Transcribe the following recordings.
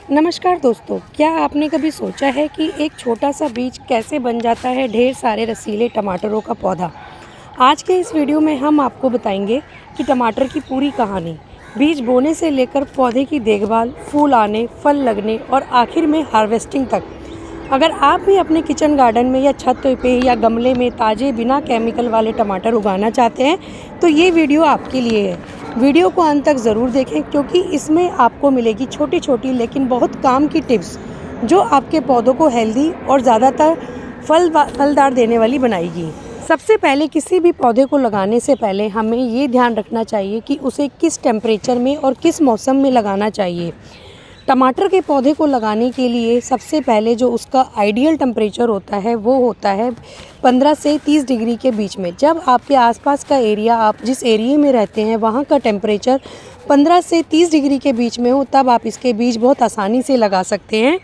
नमस्कार दोस्तों, क्या आपने कभी सोचा है कि एक छोटा सा बीज कैसे बन जाता है ढेर सारे रसीले टमाटरों का पौधा। आज के इस वीडियो में हम आपको बताएंगे कि टमाटर की पूरी कहानी, बीज बोने से लेकर पौधे की देखभाल, फूल आने, फल लगने और आखिर में हार्वेस्टिंग तक। अगर आप भी अपने किचन गार्डन में या छत पे या गमले में ताज़े बिना केमिकल वाले टमाटर उगाना चाहते हैं तो ये वीडियो आपके लिए है। वीडियो को अंत तक ज़रूर देखें क्योंकि इसमें आपको मिलेगी छोटी छोटी लेकिन बहुत काम की टिप्स जो आपके पौधों को हेल्दी और ज़्यादातर फलदार देने वाली बनाएगी। सबसे पहले किसी भी पौधे को लगाने से पहले हमें ये ध्यान रखना चाहिए कि उसे किस टेम्परेचर में और किस मौसम में लगाना चाहिए। टमाटर के पौधे को लगाने के लिए सबसे पहले जो उसका आइडियल टेम्परेचर होता है वो होता है 15 से 30 डिग्री के बीच में। जब आपके आसपास का एरिया, आप जिस एरिया में रहते हैं वहाँ का टेम्परेचर 15 से 30 डिग्री के बीच में हो तब आप इसके बीज बहुत आसानी से लगा सकते हैं।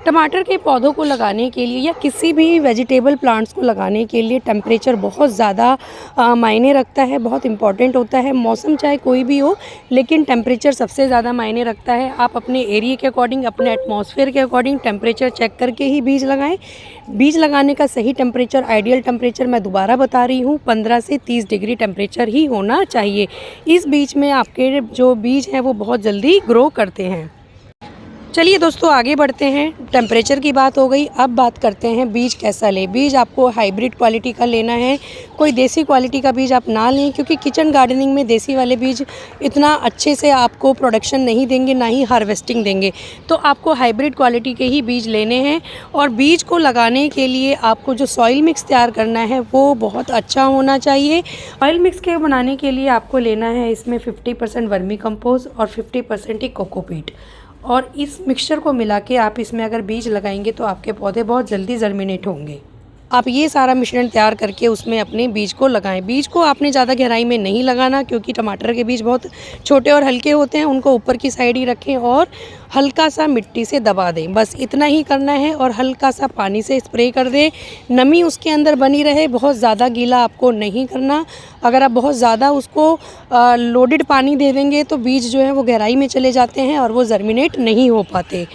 टमाटर के पौधों को लगाने के लिए या किसी भी वेजिटेबल प्लांट्स को लगाने के लिए टेम्परेचर बहुत ज़्यादा मायने रखता है, बहुत इम्पॉर्टेंट होता है। मौसम चाहे कोई भी हो लेकिन टेम्परेचर सबसे ज़्यादा मायने रखता है। आप अपने एरिया के अकॉर्डिंग, अपने एटमॉस्फेयर के अकॉर्डिंग टेम्परेचर चेक करके ही बीज लगाएं। बीज लगाने का सही टेम्परेचर, आइडियल टेम्परेचर मैं दोबारा बता रही हूँ, 15 से 30 डिग्री टेम्परेचर ही होना चाहिए। इस बीच में आपके जो बीज हैं वो बहुत जल्दी ग्रो करते हैं। चलिए दोस्तों आगे बढ़ते हैं। टेम्परेचर की बात हो गई, अब बात करते हैं बीज कैसा लें। बीज आपको हाइब्रिड क्वालिटी का लेना है, कोई देसी क्वालिटी का बीज आप ना लें क्योंकि किचन गार्डनिंग में देसी वाले बीज इतना अच्छे से आपको प्रोडक्शन नहीं देंगे, ना ही हार्वेस्टिंग देंगे। तो आपको हाइब्रिड क्वालिटी के ही बीज लेने हैं। और बीज को लगाने के लिए आपको जो सॉइल मिक्स तैयार करना है वो बहुत अच्छा होना चाहिए। सॉइल मिक्स के बनाने के लिए आपको लेना है इसमें 50% वर्मी कंपोस्ट और 50% ही कोकोपीट। और इस मिक्सचर को मिला के आप इसमें अगर बीज लगाएंगे तो आपके पौधे बहुत जल्दी जर्मिनेट होंगे। आप ये सारा मिश्रण तैयार करके उसमें अपने बीज को लगाएं। बीज को आपने ज़्यादा गहराई में नहीं लगाना क्योंकि टमाटर के बीज बहुत छोटे और हल्के होते हैं, उनको ऊपर की साइड ही रखें और हल्का सा मिट्टी से दबा दें। बस इतना ही करना है और हल्का सा पानी से स्प्रे कर दें, नमी उसके अंदर बनी रहे, बहुत ज़्यादा गीला आपको नहीं करना। अगर आप बहुत ज़्यादा उसको लोडेड पानी दे देंगे तो बीज जो है वो गहराई में चले जाते हैं और वो जर्मिनेट नहीं हो पाते।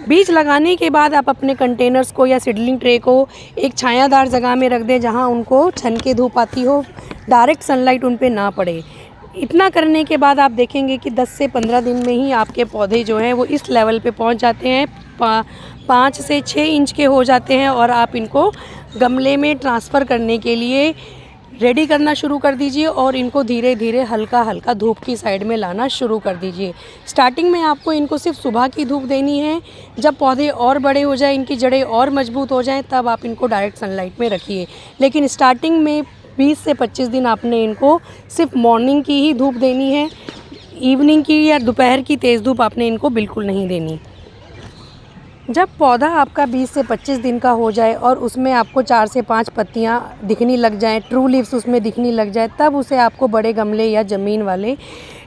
बीज लगाने के बाद आप अपने कंटेनर्स को या सीडलिंग ट्रे को एक छायादार जगह में रख दें जहां उनको छन के धूप आती हो, डायरेक्ट सनलाइट उन पे ना पड़े। इतना करने के बाद आप देखेंगे कि 10 से 15 दिन में ही आपके पौधे जो हैं वो इस लेवल पे पहुंच जाते हैं, 5 से 6 इंच के हो जाते हैं और आप इनको गमले में ट्रांसफ़र करने के लिए रेडी करना शुरू कर दीजिए और इनको धीरे धीरे हल्का हल्का धूप की साइड में लाना शुरू कर दीजिए। स्टार्टिंग में आपको इनको सिर्फ सुबह की धूप देनी है। जब पौधे और बड़े हो जाएं, इनकी जड़ें और मजबूत हो जाएं, तब आप इनको डायरेक्ट सनलाइट में रखिए। लेकिन स्टार्टिंग में 20 से 25 दिन आपने इनको सिर्फ मॉर्निंग की ही धूप देनी है, इवनिंग की या दोपहर की तेज़ धूप आपने इनको बिल्कुल नहीं देनी। जब पौधा आपका 20 से 25 दिन का हो जाए और उसमें आपको 4 से 5 पत्तियां दिखनी लग जाएं, ट्रू लीव्स उसमें दिखनी लग जाए, तब उसे आपको बड़े गमले या ज़मीन वाले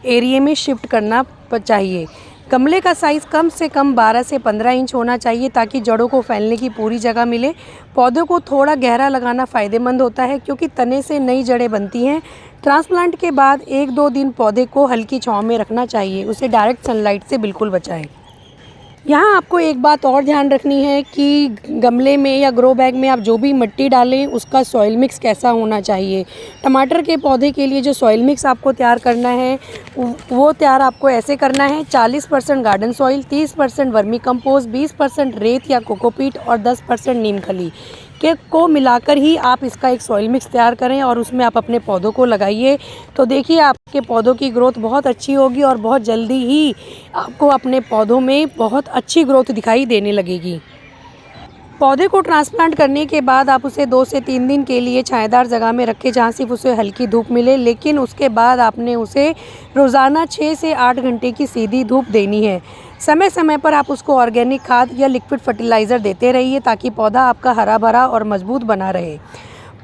एरिया में शिफ्ट करना चाहिए। गमले का साइज़ कम से कम 12 से 15 इंच होना चाहिए ताकि जड़ों को फैलने की पूरी जगह मिले। पौधों को थोड़ा गहरा लगाना फ़ायदेमंद होता है क्योंकि तने से नई जड़ें बनती हैं। ट्रांसप्लांट के बाद 1-2 दिन पौधे को हल्की छांव में रखना चाहिए, उसे डायरेक्ट सनलाइट से बिल्कुल बचाएं। यहाँ आपको एक बात और ध्यान रखनी है कि गमले में या ग्रो बैग में आप जो भी मिट्टी डालें उसका सॉइल मिक्स कैसा होना चाहिए। टमाटर के पौधे के लिए जो सॉइल मिक्स आपको तैयार करना है वो तैयार आपको ऐसे करना है: 40% गार्डन सॉइल, 30% वर्मी कंपोस्ट, 20% रेत या कोकोपीट और 10% नीम खली के को मिलाकर ही आप इसका एक सॉइल मिक्स तैयार करें और उसमें आप अपने पौधों को लगाइए। तो देखिए आपके पौधों की ग्रोथ बहुत अच्छी होगी और बहुत जल्दी ही आपको अपने पौधों में बहुत अच्छी ग्रोथ दिखाई देने लगेगी। पौधे को ट्रांसप्लांट करने के बाद आप उसे 2 से 3 दिन के लिए छायादार जगह में रखें जहाँ सिर्फ उसे हल्की धूप मिले, लेकिन उसके बाद आपने उसे रोज़ाना 6 से 8 घंटे की सीधी धूप देनी है। समय समय पर आप उसको ऑर्गेनिक खाद या लिक्विड फर्टिलाइज़र देते रहिए ताकि पौधा आपका हरा भरा और मजबूत बना रहे।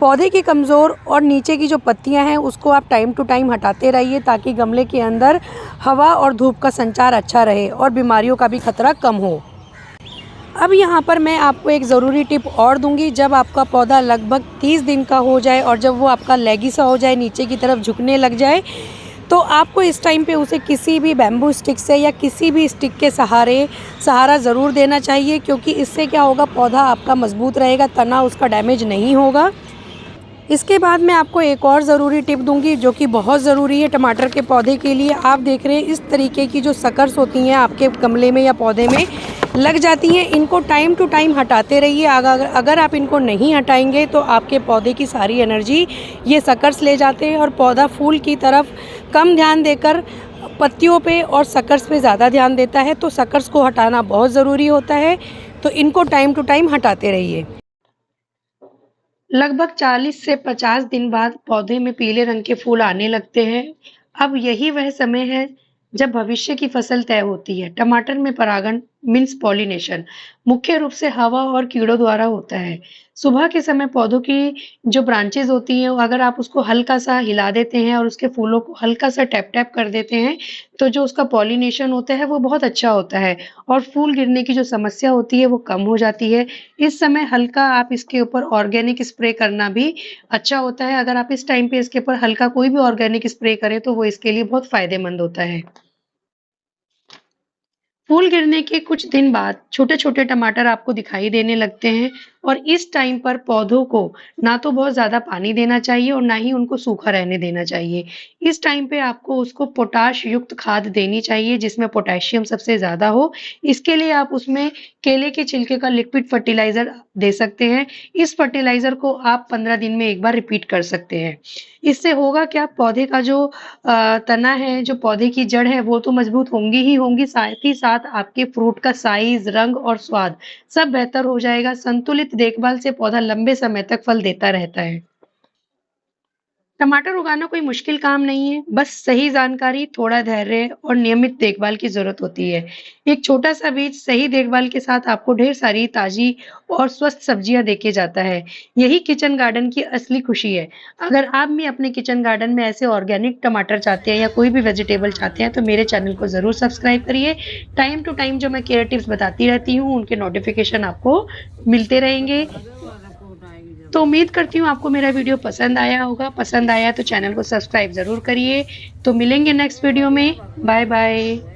पौधे की कमज़ोर और नीचे की जो पत्तियां हैं उसको आप टाइम टू टाइम हटाते रहिए ताकि गमले के अंदर हवा और धूप का संचार अच्छा रहे और बीमारियों का भी खतरा कम हो। अब यहाँ पर मैं आपको एक ज़रूरी टिप और दूंगी। जब आपका पौधा लगभग 30 दिन का हो जाए और जब वो आपका लेगी सा हो जाए, नीचे की तरफ झुकने लग जाए, तो आपको इस टाइम पे उसे किसी भी बैम्बू स्टिक से या किसी भी स्टिक के सहारा ज़रूर देना चाहिए, क्योंकि इससे क्या होगा, पौधा आपका मजबूत रहेगा, तना उसका डैमेज नहीं होगा। इसके बाद मैं आपको एक और ज़रूरी टिप दूंगी जो कि बहुत ज़रूरी है टमाटर के पौधे के लिए। आप देख रहे हैं इस तरीके की जो सकर्स होती हैं आपके गमले में या पौधे में लग जाती हैं, इनको टाइम टू टाइम हटाते रहिए। अगर आप इनको नहीं हटाएंगे तो आपके पौधे की सारी एनर्जी ये सकर्स ले जाते हैं और पौधा फूल की तरफ कम ध्यान देकर पत्तियों पे और सकर्स पे ज़्यादा ध्यान देता है। तो सकर्स को हटाना बहुत ज़रूरी होता है, तो इनको टाइम टू टाइम हटाते रहिए। लगभग 40 से 50 दिन बाद पौधे में पीले रंग के फूल आने लगते हैं। अब यही वह समय है जब भविष्य की फसल तय होती है। टमाटर में परागण मीन्स पॉलिनेशन मुख्य रूप से हवा और कीड़ों द्वारा होता है। सुबह के समय पौधों की जो ब्रांचेज होती हैं, अगर आप उसको हल्का सा हिला देते हैं और उसके फूलों को हल्का सा टैप टैप कर देते हैं, तो जो उसका पॉलिनेशन होता है वो बहुत अच्छा होता है और फूल गिरने की जो समस्या होती है वो कम हो जाती है। इस समय हल्का आप इसके ऊपर ऑर्गेनिक स्प्रे करना भी अच्छा होता है। अगर आप इस टाइम पे इसके ऊपर हल्का कोई भी ऑर्गेनिक स्प्रे करें तो वो इसके लिए बहुत फायदेमंद होता है। फूल गिरने के कुछ दिन बाद छोटे-छोटे टमाटर आपको दिखाई देने लगते हैं और इस टाइम पर पौधों को ना तो बहुत ज़्यादा पानी देना चाहिए और ना ही उनको सूखा रहने देना चाहिए। इस टाइम पे आपको उसको पोटाश युक्त खाद देनी चाहिए जिसमें पोटेशियम सबसे ज़्यादा हो। इसके लिए आप उसमें केले के छिलके का लिक्विड फर्टिलाइज़र दे सकते हैं। इस फर्टिलाइज़र को आप 15 दिन में एक बार रिपीट कर सकते हैं। इससे होगा क्या, पौधे का जो तना है, जो पौधे की जड़ है वो तो मजबूत होंगी ही होंगी, साथ ही साथ आपके फ्रूट का साइज़, रंग और स्वाद सब बेहतर हो जाएगा। संतुलित देखभाल से पौधा लंबे समय तक फल देता रहता है। टमाटर उगाना कोई मुश्किल काम नहीं है, बस सही जानकारी, थोड़ा धैर्य और नियमित देखभाल की ज़रूरत होती है। एक छोटा-सा बीज सही देखभाल के साथ आपको ढेर सारी ताज़ी और स्वस्थ सब्जियाँ देके जाता है। यही किचन गार्डन की असली खुशी है। अगर आप भी अपने किचन गार्डन में ऐसे ऑर्गेनिक टमाटर चाहते हैं या कोई भी वेजिटेबल चाहते हैं, तो मेरे चैनल को ज़रूर सब्सक्राइब करिए। टाइम टू टाइम जो मैं केयर टिप्स बताती रहती हूँ, उनके नोटिफ़िकेशन आपको मिलते रहेंगे। तो उम्मीद करती हूँ आपको मेरा वीडियो पसंद आया होगा। पसंद आया तो चैनल को सब्सक्राइब ज़रूर करिए। तो मिलेंगे नेक्स्ट वीडियो में। Bye bye.